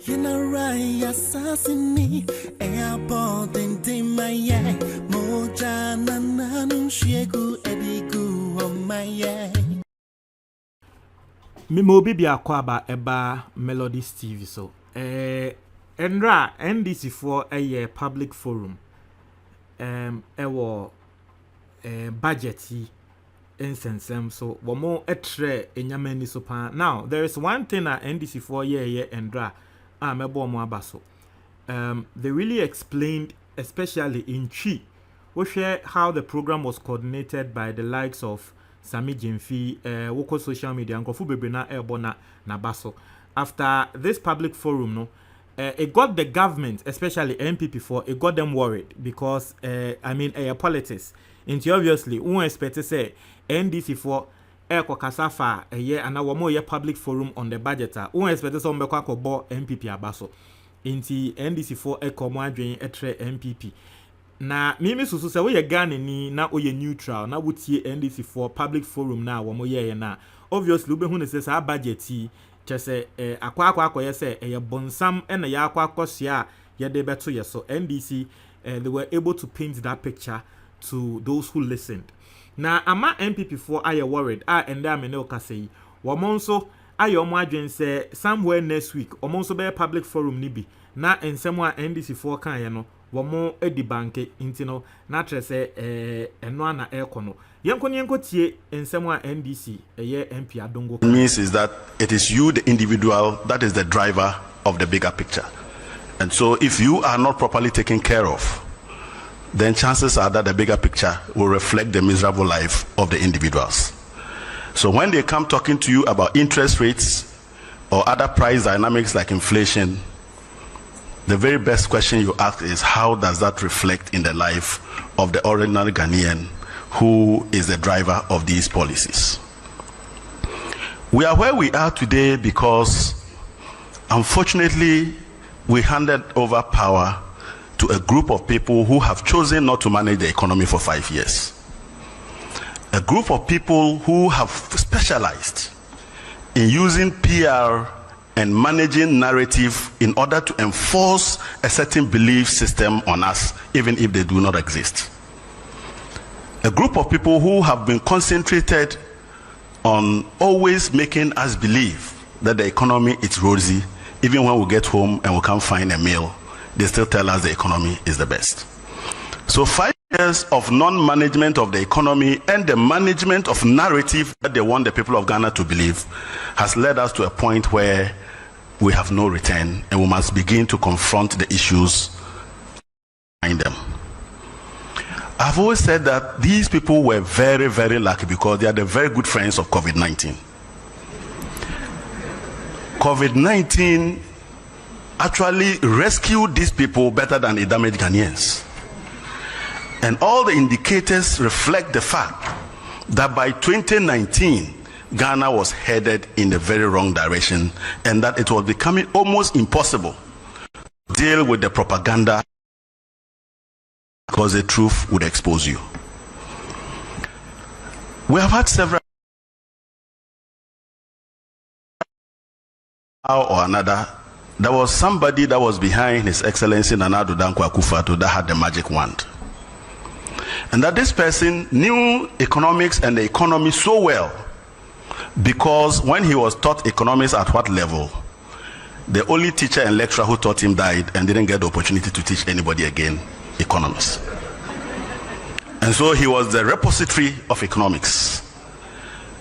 You know right, assassinate. Airport and my moja nananu shegu edigu on my Mimo bibi akwaba eba Melodies TV so. Endra NDC for a public forum. Ewo budgety insensem so wamo etre enyameni so pan. Now there is one thing at NDC for Endra mebo mo abaso. They really explained, especially in Chi, we share how the program was coordinated by the likes of Sami Jemfi, Woko social media, and Kofu Bebena Ebona Nabaso. After this public forum, no, it got the government, especially NPP, it got them worried because politics. Into obviously, we expect to say NDC for Eko Kasafa a year and our more public forum on the budget. We expect some Bekako bo NPP abaso. Into NDC for Eko Mwadrin etre NPP. Na mimi susu se we ye Ghana ni na oye neutral na wutie NDC for public forum na wo mo ye na obviously ube hu ne se sa budget yi chese akwa ye se ye bonsam na ya akwa sia ye de beto ye so NDC they were able to paint that picture to those who listened. Na ama NPP for are worried and am no ka say wo mo nso aye omo adwen se somewhere next week omo nso be public forum ni bi na ensem a NDC for kan ye no womo edi banke intino na trese eno ana ekono yenko tie ensem a NDC eye MP Adongo means is that it is you the individual that is the driver of the bigger picture, and so if you are not properly taken care of, then chances are that the bigger picture will reflect the miserable life of the individuals. So when they come talking to you about interest rates or other price dynamics like inflation, the very best question you ask is how does that reflect in the life of the ordinary Ghanaian who is the driver of these policies? We are where we are today because unfortunately we handed over power to a group of people who have chosen not to manage the economy for 5 years. A group of people who have specialized in using PR and managing narrative in order to enforce a certain belief system on us, even if they do not exist. A group of people who have been concentrated on always making us believe that the economy is rosy, even when we get home and we can't find a meal, they still tell us the economy is the best. So 5 years of non-management of the economy and the management of narrative that they want the people of Ghana to believe has led us to a point where we have no return and we must begin to confront the issues behind them. I've always said that these people were very, very lucky because they are the very good friends of COVID-19. COVID-19 actually rescued these people better than it damaged Ghanaians. And all the indicators reflect the fact that by 2019, Ghana was headed in the very wrong direction and that it was becoming almost impossible to deal with the propaganda because the truth would expose you. We have had several or another. There was somebody that was behind His Excellency Nana Addo Dankwa Akufo-Addo that had the magic wand. And that this person knew economics and the economy so well because when he was taught economics at what level, the only teacher and lecturer who taught him died and didn't get the opportunity to teach anybody again economics. And so he was the repository of economics.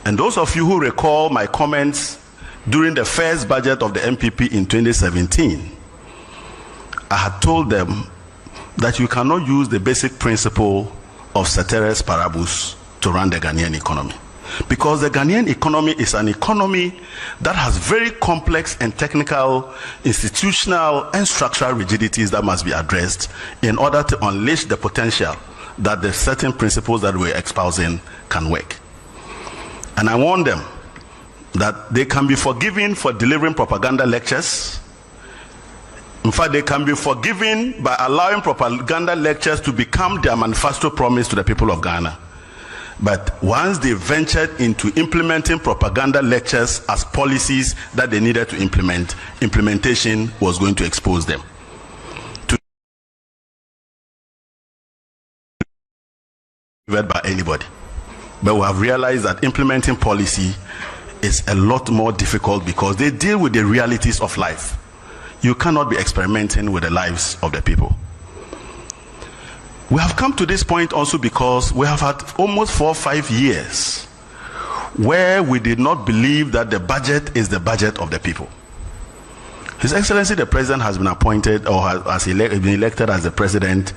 And those of you who recall my comments during the first budget of the NPP in 2017, I had told them that you cannot use the basic principle of ceteris paribus to run the Ghanaian economy. Because the Ghanaian economy is an economy that has very complex and technical, institutional and structural rigidities that must be addressed in order to unleash the potential that the certain principles that we're espousing can work. And I warn them that they can be forgiven for delivering propaganda lectures. In fact, they can be forgiven by allowing propaganda lectures to become their manifesto promise to the people of Ghana. But once they ventured into implementing propaganda lectures as policies that they needed to implement, implementation was going to expose them. By anybody. But we have realized that implementing policy is a lot more difficult because they deal with the realities of life. You cannot be experimenting with the lives of the people. We have come to this point also because we have had almost 4 or 5 years where we did not believe that the budget is the budget of the people. His Excellency the President has been appointed or has been elected as the President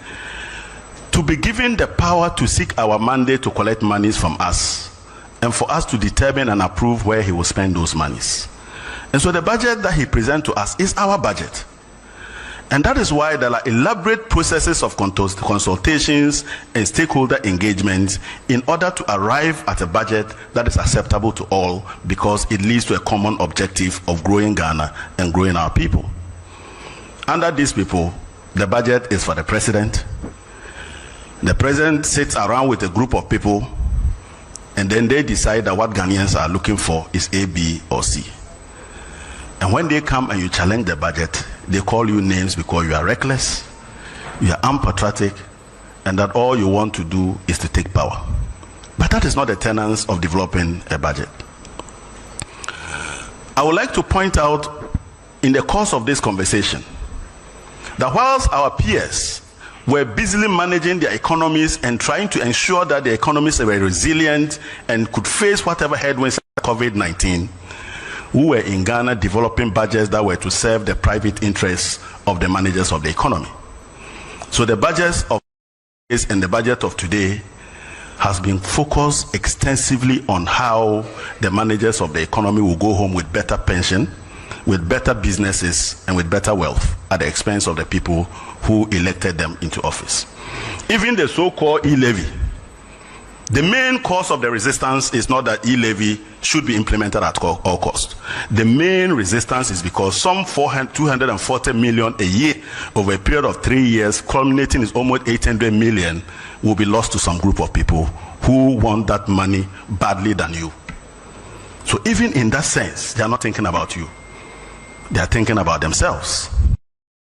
to be given the power to seek our mandate to collect monies from us and for us to determine and approve where he will spend those monies. And so the budget that he presents to us is our budget. And that is why there are elaborate processes of consultations and stakeholder engagement in order to arrive at a budget that is acceptable to all, because it leads to a common objective of growing Ghana and growing our people. Under these people, the budget is for the President. The President sits around with a group of people, and then they decide that what Ghanaians are looking for is A, B, or C. And when they come and you challenge the budget, they call you names because you are reckless, you are unpatriotic, and that all you want to do is to take power. But that is not the tenets of developing a budget. I would like to point out in the course of this conversation that whilst our peers were busily managing their economies and trying to ensure that the economies were resilient and could face whatever headwinds of COVID-19, we were in Ghana developing budgets that were to serve the private interests of the managers of the economy. So the budgets of this and the budget of today has been focused extensively on how the managers of the economy will go home with better pension, with better businesses, and with better wealth at the expense of the people who elected them into office. Even the so-called e-levy, the main cause of the resistance is not that e-levy should be implemented at all costs. The main resistance is because some 240 million a year over a period of 3 years, culminating in almost 800 million, will be lost to some group of people who want that money badly than you. So even in that sense, they are not thinking about you. They are thinking about themselves.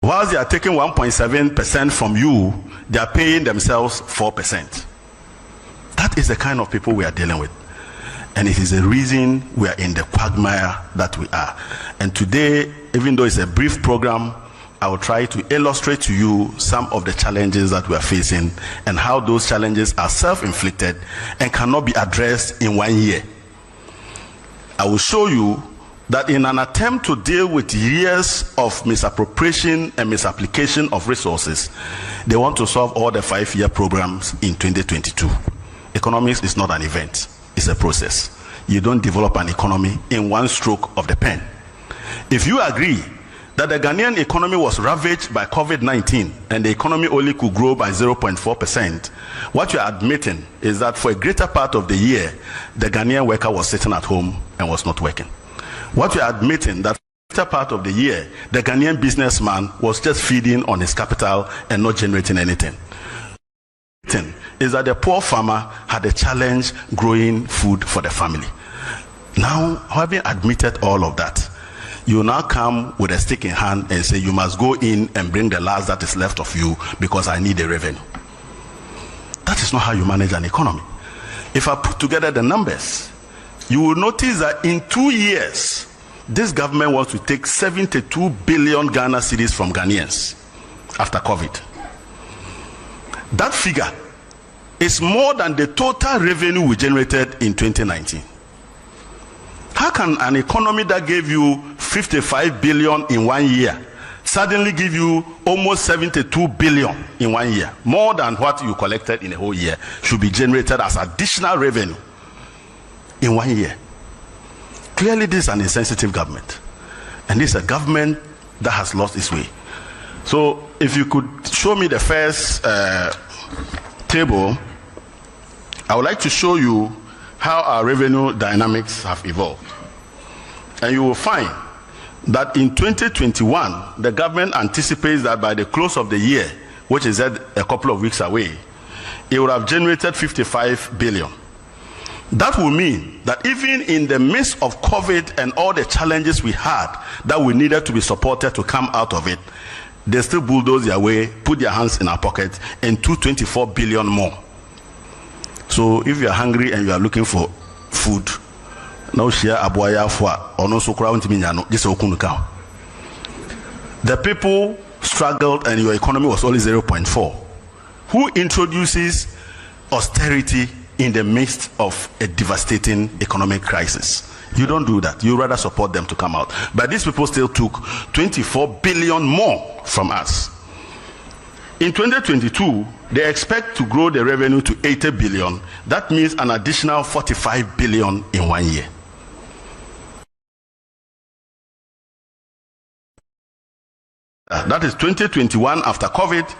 Whilst they are taking 1.7% from you, they are paying themselves 4%. That is the kind of people we are dealing with. And it is the reason we are in the quagmire that we are. And today, even though it's a brief program, I will try to illustrate to you some of the challenges that we are facing and how those challenges are self-inflicted and cannot be addressed in 1 year. I will show you that in an attempt to deal with years of misappropriation and misapplication of resources, they want to solve all the 5-year programs in 2022. Economics is not an event, it's a process. You don't develop an economy in one stroke of the pen. If you agree that the Ghanaian economy was ravaged by COVID-19 and the economy only could grow by 0.4%, what you're admitting is that for a greater part of the year, the Ghanaian worker was sitting at home and was not working. What you're admitting that for a greater part of the year, the Ghanaian businessman was just feeding on his capital and not generating anything. Is that the poor farmer had a challenge growing food for the family. Now, having admitted all of that, you now come with a stick in hand and say you must go in and bring the last that is left of you because I need the revenue. That is not how you manage an economy. If I put together the numbers, you will notice that in 2 years, this government wants to take 72 billion Ghana cedis from Ghanaians after COVID. That figure is more than the total revenue we generated in 2019. How can an economy that gave you 55 billion in 1 year suddenly give you almost 72 billion in 1 year? More than what you collected in a whole year should be generated as additional revenue in 1 year. Clearly, this is an insensitive government, and this is a government that has lost its way. So, if you could show me the first table, I would like to show you how our revenue dynamics have evolved. And you will find that in 2021, the government anticipates that by the close of the year, which is a couple of weeks away, it would have generated 55 billion. That will mean that even in the midst of COVID and all the challenges we had that we needed to be supported to come out of it, they still bulldoze their way, put their hands in our pocket, and 224 billion more. So if you are hungry and you are looking for food, now share abuaya for or no so crowd just okunuka. The people struggled and your economy was only 0.4. Who introduces austerity in the midst of a devastating economic crisis? You don't do that. You rather support them to come out. But these people still took 24 billion more from us. In 2022, they expect to grow the revenue to 80 billion. That means an additional 45 billion in 1 year. That is 2021 after COVID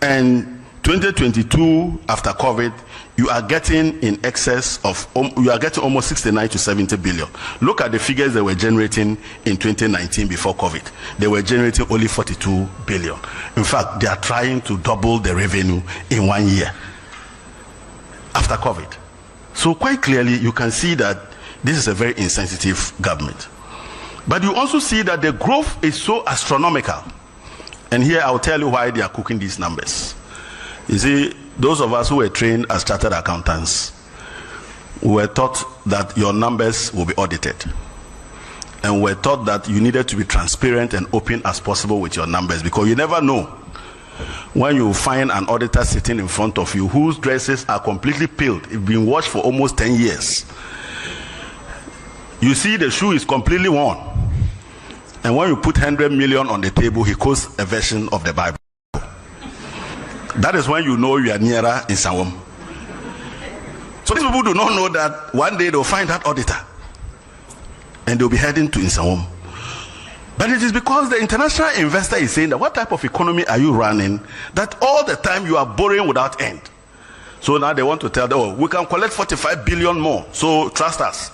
and 2022 after COVID. You are getting in excess of, you are getting almost 69 to 70 billion. Look at the figures they were generating in 2019 before COVID. They were generating only 42 billion. In fact, they are trying to double the revenue in 1 year after COVID. So quite clearly, you can see that this is a very insensitive government. But you also see that the growth is so astronomical. And here I'll tell you why they are cooking these numbers. You see, those of us who were trained as chartered accountants were taught that your numbers will be audited. And were taught that you needed to be transparent and open as possible with your numbers, because you never know when you find an auditor sitting in front of you whose dresses are completely peeled, it's been washed for almost 10 years. You see the shoe is completely worn. And when you put 100 million on the table, he quotes a version of the Bible. That is when you know you are nearer in Sawam. So these people do not know that one day they'll find that auditor and they'll be heading to Insawam. But it is because the international investor is saying that what type of economy are you running that all the time you are borrowing without end. So now they want to tell them, oh, we can collect 45 billion more, so trust us.